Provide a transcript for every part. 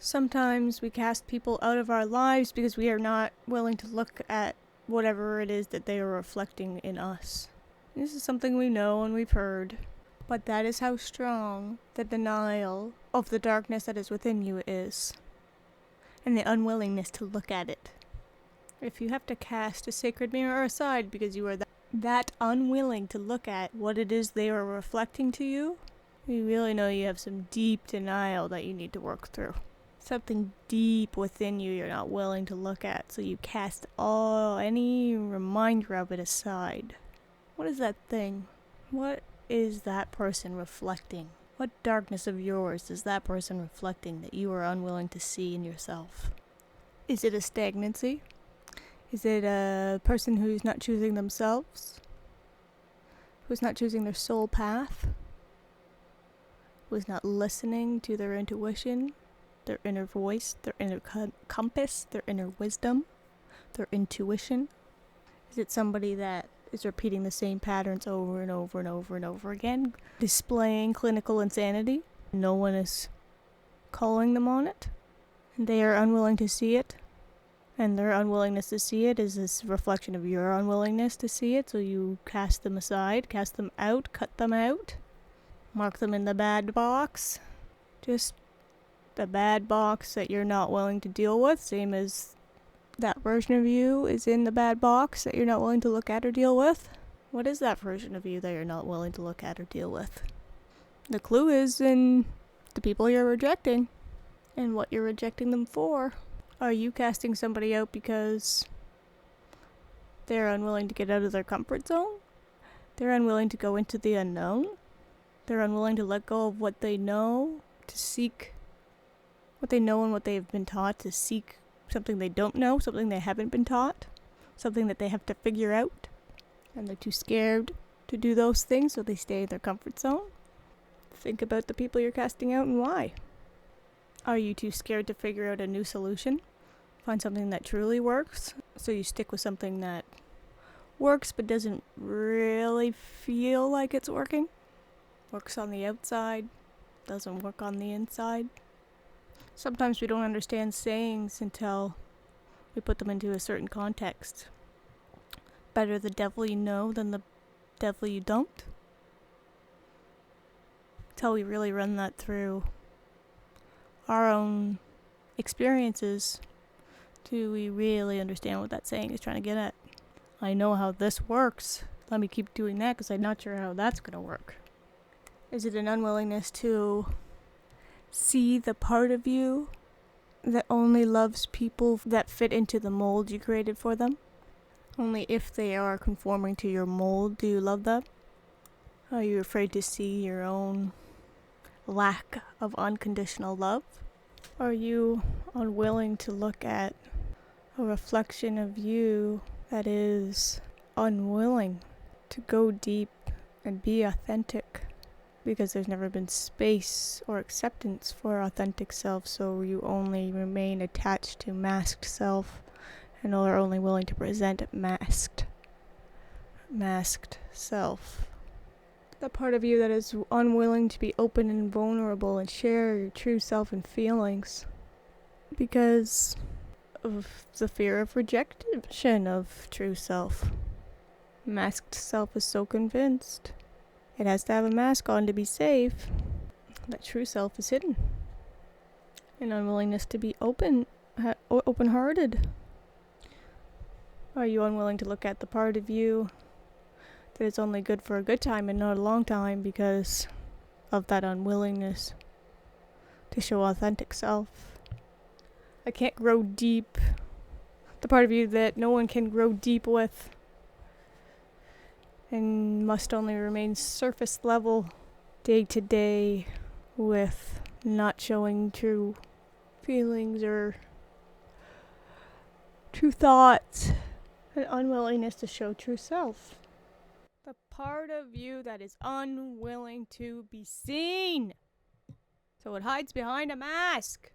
Sometimes we cast people out of our lives because we are not willing to look at whatever it is that they are reflecting in us. This is something we know and we've heard, but that is how strong the denial of the darkness that is within you is, and the unwillingness to look at it. If you have to cast a sacred mirror aside because you are that unwilling to look at what it is they are reflecting to you, you really know you have some deep denial that you need to work through. Something deep within you you're not willing to look at, so you cast any reminder of it aside. What is that thing? What is that person reflecting? What darkness of yours is that person reflecting that you are unwilling to see in yourself? Is it a stagnancy? Is it a person who's not choosing themselves? Who's not choosing their soul path? Who's not listening to their intuition? Their inner voice, their inner compass, their inner wisdom, their intuition? Is it somebody that is repeating the same patterns over and over and over and over again, displaying clinical insanity? No one is calling them on it, and they are unwilling to see it, and their unwillingness to see it is this reflection of your unwillingness to see it, so you cast them aside, cast them out, cut them out, mark them in the bad box. Just the bad box that you're not willing to deal with, same as that version of you is in the bad box that you're not willing to look at or deal with. What is that version of you that you're not willing to look at or deal with? The clue is in the people you're rejecting and what you're rejecting them for. Are you casting somebody out because they're unwilling to get out of their comfort zone? They're unwilling to go into the unknown? They're unwilling to let go of what they know, to seek what they know and what they have been taught, to seek something they don't know, something they haven't been taught, something that they have to figure out, and they're too scared to do those things, so they stay in their comfort zone? Think about the people you're casting out and why. Are you too scared to figure out a new solution? Find something that truly works, so you stick with something that works but doesn't really feel like it's working? Works on the outside, doesn't work on the inside? Sometimes we don't understand sayings until we put them into a certain context. Better the devil you know than the devil you don't. Until we really run that through our own experiences, do we really understand what that saying is trying to get at. I know how this works. Let me keep doing that because I'm not sure how that's going to work. Is it an unwillingness to see the part of you that only loves people that fit into the mold you created for them? Only if they are conforming to your mold do you love them? Are you afraid to see your own lack of unconditional love? Are you unwilling to look at a reflection of you that is unwilling to go deep and be authentic? Because there's never been space or acceptance for authentic self, so you only remain attached to masked self and are only willing to present masked self. The part of you that is unwilling to be open and vulnerable and share your true self and feelings because of the fear of rejection of true self. Masked self is so convinced it has to have a mask on to be safe that true self is hidden. An unwillingness to be open-hearted. Are you unwilling to look at the part of you that is only good for a good time and not a long time because of that unwillingness to show authentic self? I can't grow deep. The part of you that no one can grow deep with and must only remain surface level day to day with not showing true feelings or true thoughts, an unwillingness to show true self. The part of you that is unwilling to be seen, so it hides behind a mask.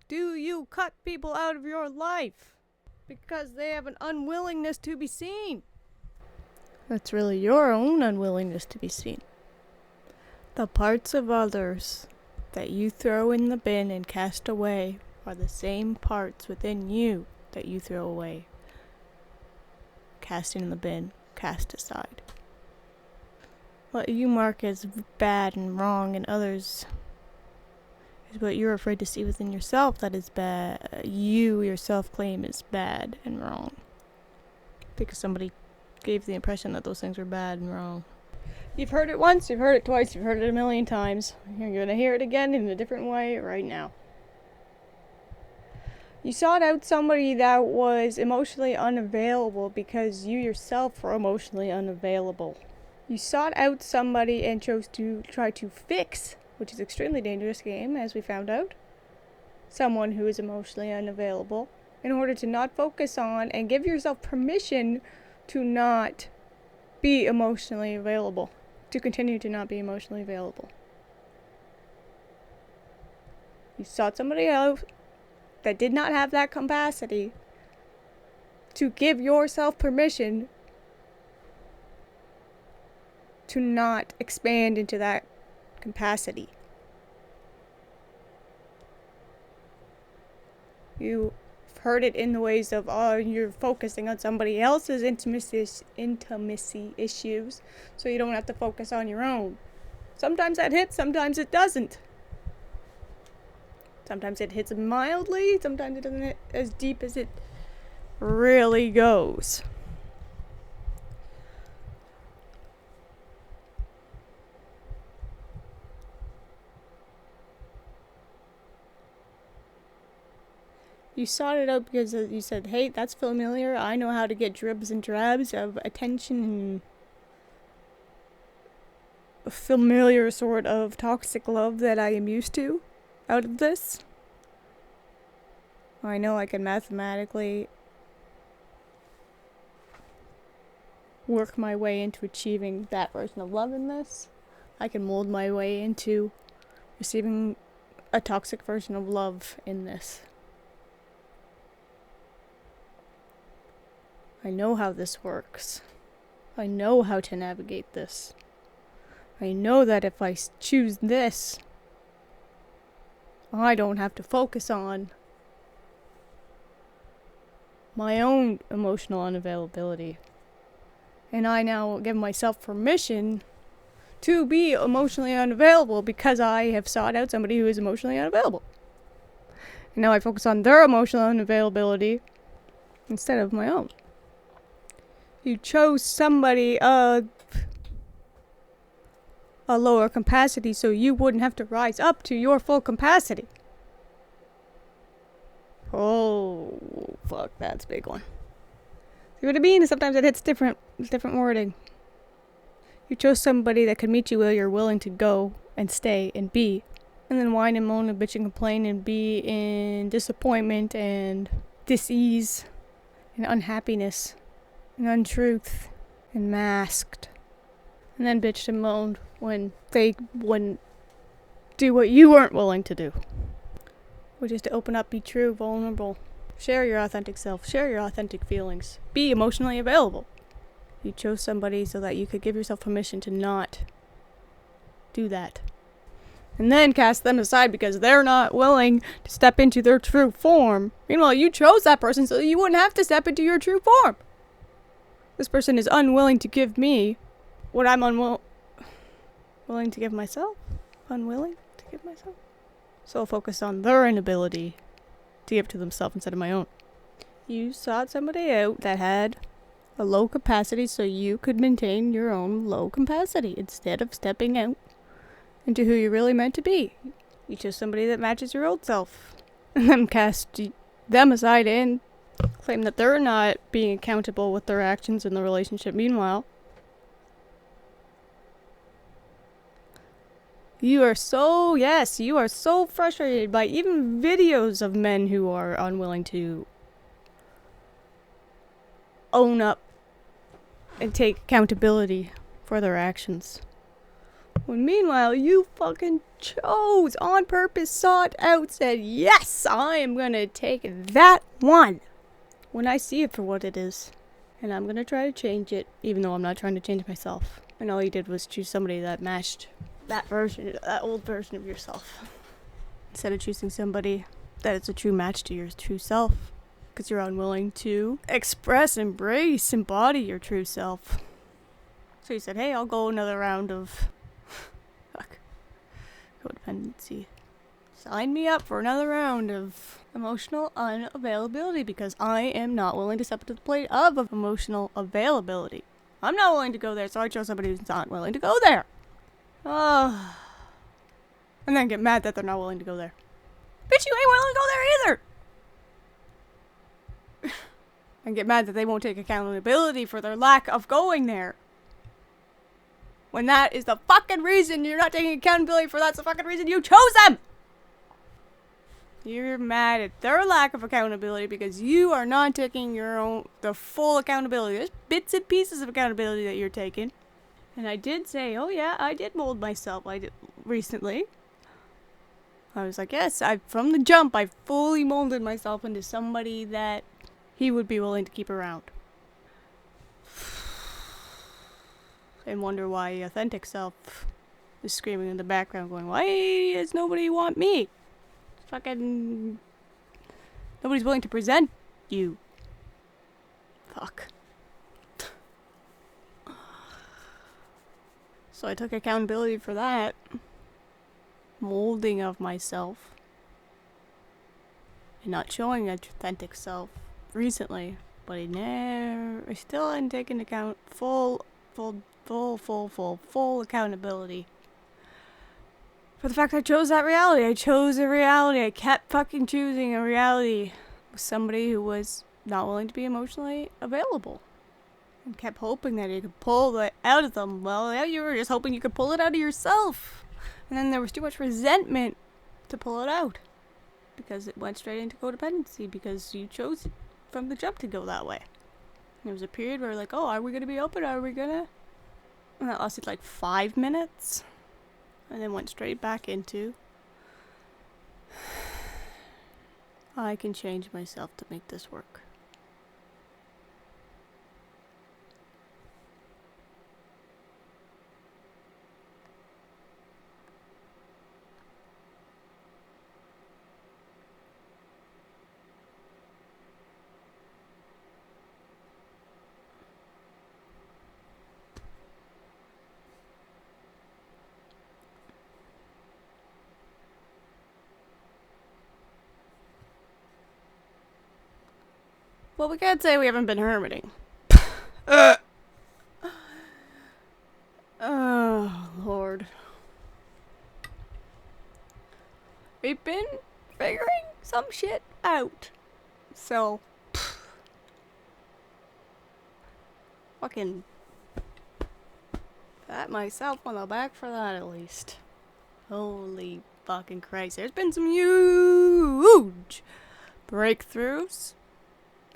Do you cut people out of your life because they have an unwillingness to be seen? That's really your own unwillingness to be seen. The parts of others that you throw in the bin and cast away are the same parts within you that you throw away. Cast in the bin, cast aside. What you mark as bad and wrong in others is what you're afraid to see within yourself that is bad. You yourself claim is bad and wrong. Because somebody gave the impression that those things were bad and wrong. You've heard it once, you've heard it twice, you've heard it a million times. You're going to hear it again in a different way right now. You sought out somebody that was emotionally unavailable because you yourself were emotionally unavailable. You sought out somebody and chose to try to fix, which is an extremely dangerous game, as we found out, someone who is emotionally unavailable, in order to not focus on and give yourself permission to not be emotionally available, to continue to not be emotionally available. You sought somebody out that did not have that capacity to give yourself permission to not expand into that capacity. You've heard it in the ways of, oh, you're focusing on somebody else's intimacy issues, so you don't have to focus on your own. Sometimes that hits, sometimes it doesn't. Sometimes it hits mildly, sometimes it doesn't hit as deep as it really goes. You sought it out because you said, hey, that's familiar. I know how to get dribs and drabs of attention and a familiar sort of toxic love that I am used to out of this. I know I can mathematically work my way into achieving that version of love in this. I can mold my way into receiving a toxic version of love in this. I know how this works. I know how to navigate this. I know that if I choose this, I don't have to focus on my own emotional unavailability. And I now give myself permission to be emotionally unavailable because I have sought out somebody who is emotionally unavailable. And now I focus on their emotional unavailability instead of my own. You chose somebody of a lower capacity so you wouldn't have to rise up to your full capacity. Oh, fuck, that's a big one. See what I mean? Sometimes it hits different wording. You chose somebody that could meet you where you're willing to go and stay and be. And then whine and moan and bitch and complain and be in disappointment and dis-ease and unhappiness and untruth and masked. And then bitched and moaned when they wouldn't do what you weren't willing to do. Which is to open up, be true, vulnerable. Share your authentic self. Share your authentic feelings. Be emotionally available. You chose somebody so that you could give yourself permission to not do that. And then cast them aside because they're not willing to step into their true form. Meanwhile, you chose that person so that you wouldn't have to step into your true form. This person is unwilling to give me what I'm willing to give myself. Unwilling to give myself. So I'll focus on their inability to give to themselves instead of my own. You sought somebody out that had a low capacity so you could maintain your own low capacity instead of stepping out into who you're really meant to be. You chose somebody that matches your old self and then cast them aside and claim that they're not being accountable with their actions in the relationship. Meanwhile, you are so frustrated by even videos of men who are unwilling to own up and take accountability for their actions. When meanwhile, you fucking chose on purpose, sought out, said, yes, I am gonna take that one when I see it for what it is. And I'm gonna try to change it, even though I'm not trying to change myself. And all you did was choose somebody that matched that old version of yourself. instead of choosing somebody that is a true match to your true self, because you're unwilling to express, embrace, embody your true self. So you said, hey, I'll go another round of codependency. Sign me up for another round of emotional unavailability, because I am not willing to step to the plate of emotional availability. I'm not willing to go there, so I chose somebody who's not willing to go there. And then get mad that they're not willing to go there. Bitch, you ain't willing to go there either! And get mad that they won't take accountability for their lack of going there. When that is the fucking reason you're not taking accountability for, that's the fucking reason you chose them! You're mad at their lack of accountability because you are not taking the full accountability. There's bits and pieces of accountability that you're taking. And I did say, oh yeah, I did mold myself recently. I was like, yes, from the jump, I fully molded myself into somebody that he would be willing to keep around. And wonder why authentic self is screaming in the background going, why does nobody want me? Fucking nobody's willing to present you. Fuck. So I took accountability for that molding of myself and not showing an authentic self recently, but I still hadn't taken account full accountability for the fact I chose that reality. I chose a reality. I kept fucking choosing a reality with somebody who was not willing to be emotionally available. And kept hoping that you could pull that out of them. Well, yeah, you were just hoping you could pull it out of yourself. And then there was too much resentment to pull it out. Because it went straight into codependency. Because you chose it from the jump to go that way. And there was a period where like, oh, are we going to be open? Are we going to? And that lasted like 5 minutes. And then went straight back into, I can change myself to make this work. Well, we can't say we haven't been hermiting. Oh, Lord. We've been figuring some shit out. So, fucking pat myself on the back for that at least. Holy fucking Christ. There's been some huge breakthroughs.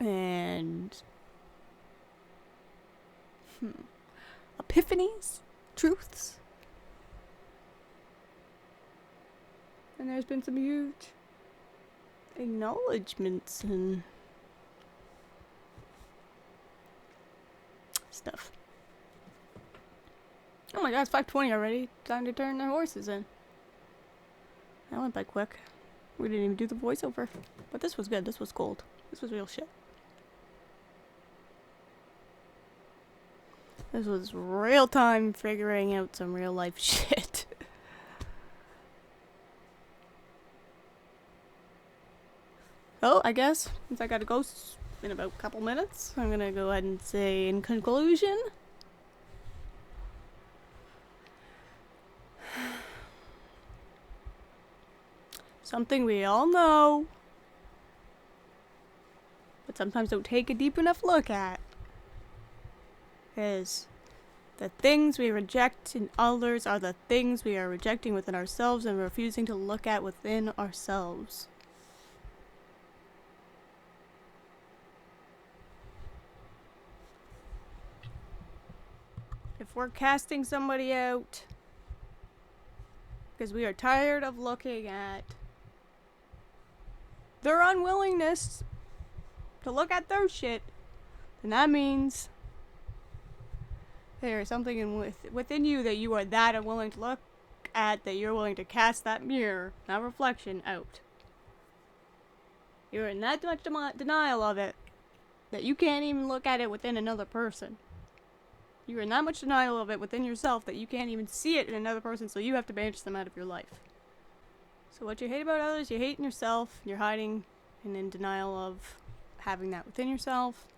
And epiphanies, truths. And there's been some huge acknowledgements and stuff. Oh my god, it's 5:20 already. Time to turn the horses in. That went by quick. We didn't even do the voiceover. But this was good. This was gold. This was real shit. This was real time figuring out some real life shit. So, I guess, since I gotta go in about a couple minutes, I'm gonna go ahead and say in conclusion, something we all know, but sometimes don't take a deep enough look at, is the things we reject in others are the things we are rejecting within ourselves and refusing to look at within ourselves. If we're casting somebody out because we are tired of looking at their unwillingness to look at their shit, then that means there is something within you that you are that unwilling to look at that you're willing to cast that mirror, that reflection, out. You're in that much denial of it that you can't even look at it within another person. You're in that much denial of it within yourself that you can't even see it in another person, so you have to banish them out of your life. So what you hate about others, you hate in yourself, you're hiding and in denial of having that within yourself.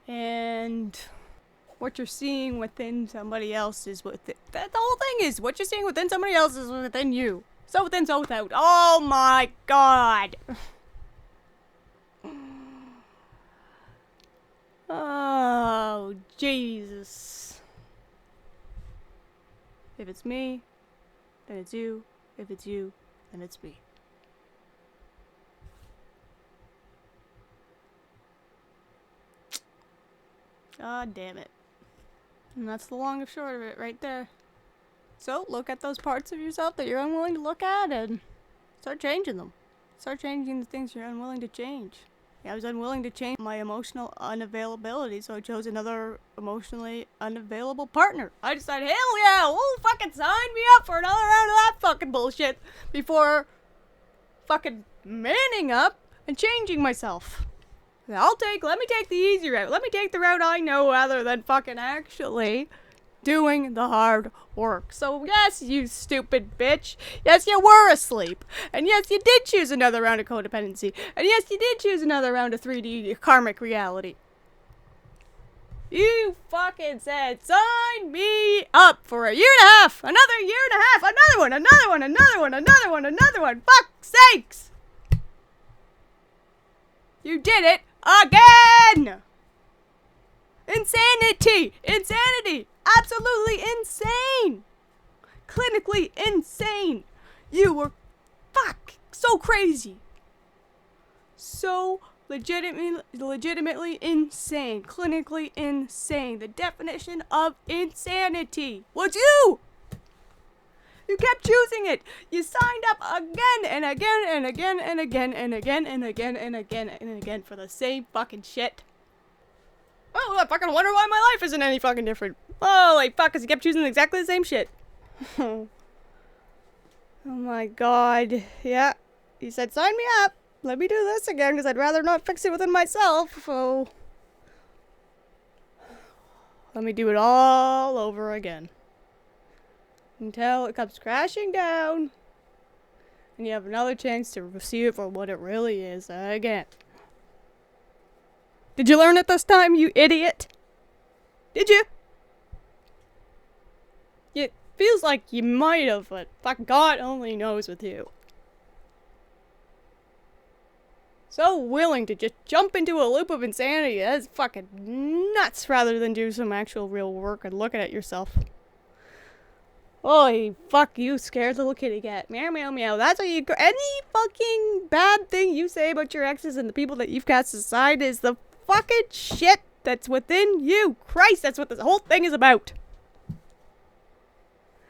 And what you're seeing within somebody else is within... The whole thing is, what you're seeing within somebody else is within you. So within, so without. Oh my god! Oh, Jesus. If it's me, then it's you. If it's you, then it's me. God damn it. And that's the long and short of it right there. So, look at those parts of yourself that you're unwilling to look at and start changing them. Start changing the things you're unwilling to change. I was unwilling to change my emotional unavailability, so I chose another emotionally unavailable partner. I decided, hell yeah, oh, fucking sign me up for another round of that fucking bullshit before fucking manning up and changing myself. Let me take the easy route. Let me take the route I know rather than fucking actually doing the hard work. So yes, you stupid bitch. Yes, you were asleep. And yes, you did choose another round of codependency. And yes, you did choose another round of 3D karmic reality. You fucking said, sign me up for a year and a half. Another year and a half. Another one, another one, another one, another one, another one. Fuck's sakes. You did it again. Insanity. Insanity. Absolutely insane. Clinically insane. You were so crazy. So legitimately insane. Clinically insane. The definition of insanity was you. You kept choosing it. You signed up again and again and again and again and again and again and again and again for the same fucking shit. Oh, I fucking wonder why my life isn't any fucking different. Oh, like, fuck, because you kept choosing exactly the same shit. Oh my god. Yeah. He said, sign me up. Let me do this again, because I'd rather not fix it within myself. So, let me do it all over again. Until it comes crashing down. And you have another chance to see it for what it really is again. Did you learn it this time, you idiot? Did you? It feels like you might have, but fuck, God only knows with you. So willing to just jump into a loop of insanity, that's fucking nuts, rather than do some actual real work and looking at yourself. Oh, fuck you, scared little kitty cat. Meow, meow, meow. That's what you... Any fucking bad thing you say about your exes and the people that you've cast aside is the fucking shit that's within you. Christ, that's what this whole thing is about.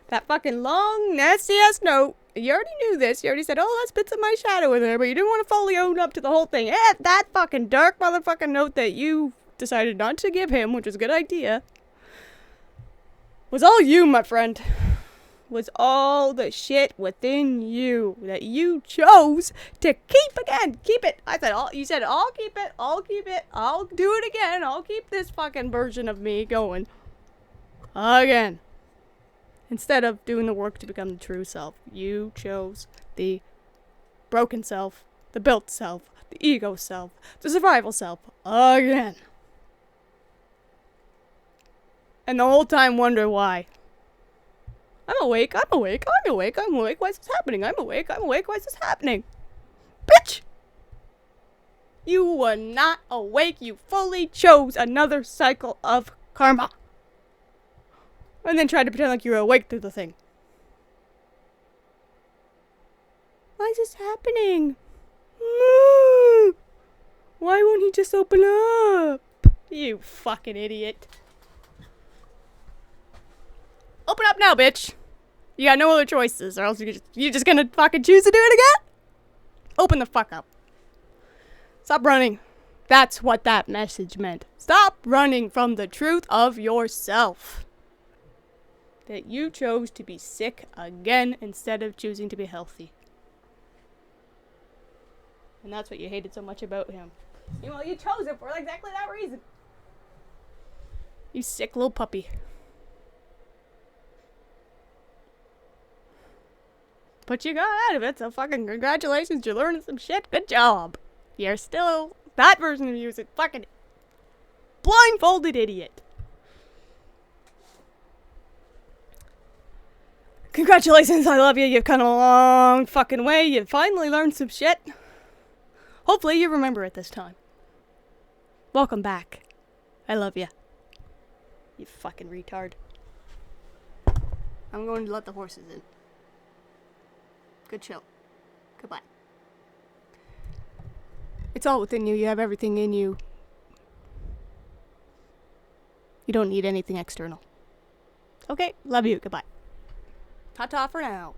That fucking long, nasty-ass note. You already knew this. You already said, oh, that's bits of my shadow in there, but you didn't want to fully own up to the whole thing. That fucking dark motherfucking note that you decided not to give him, which was a good idea, was all you, my friend. Was all the shit within you that you chose to keep again. Keep it. I said, you said, I'll keep it. I'll keep it. I'll do it again. I'll keep this fucking version of me going. Again. Instead of doing the work to become the true self, you chose the broken self, the built self, the ego self, the survival self, again. And the whole time wonder why. I'm awake, I'm awake, I'm awake, I'm awake, why is this happening? I'm awake, why is this happening? Bitch! You were not awake, you fully chose another cycle of karma. And then tried to pretend like you were awake through the thing. Why is this happening? Why won't he just open up? You fucking idiot. Open up now, bitch. You got no other choices, or else you're just gonna fucking choose to do it again? Open the fuck up. Stop running. That's what that message meant. Stop running from the truth of yourself. that you chose to be sick again instead of choosing to be healthy. And that's what you hated so much about him. Well, you chose it for exactly that reason. You sick little puppy. But you got out of it, so fucking congratulations, you're learning some shit. Good job. You're still that version of you is a fucking blindfolded idiot. Congratulations, I love you. You've come a long fucking way. You finally learned some shit. Hopefully you remember it this time. Welcome back. I love you. You fucking retard. I'm going to let the horses in. Good show. Goodbye. It's all within you. You have everything in you. You don't need anything external. Okay, love you. Goodbye. Ta-ta for now.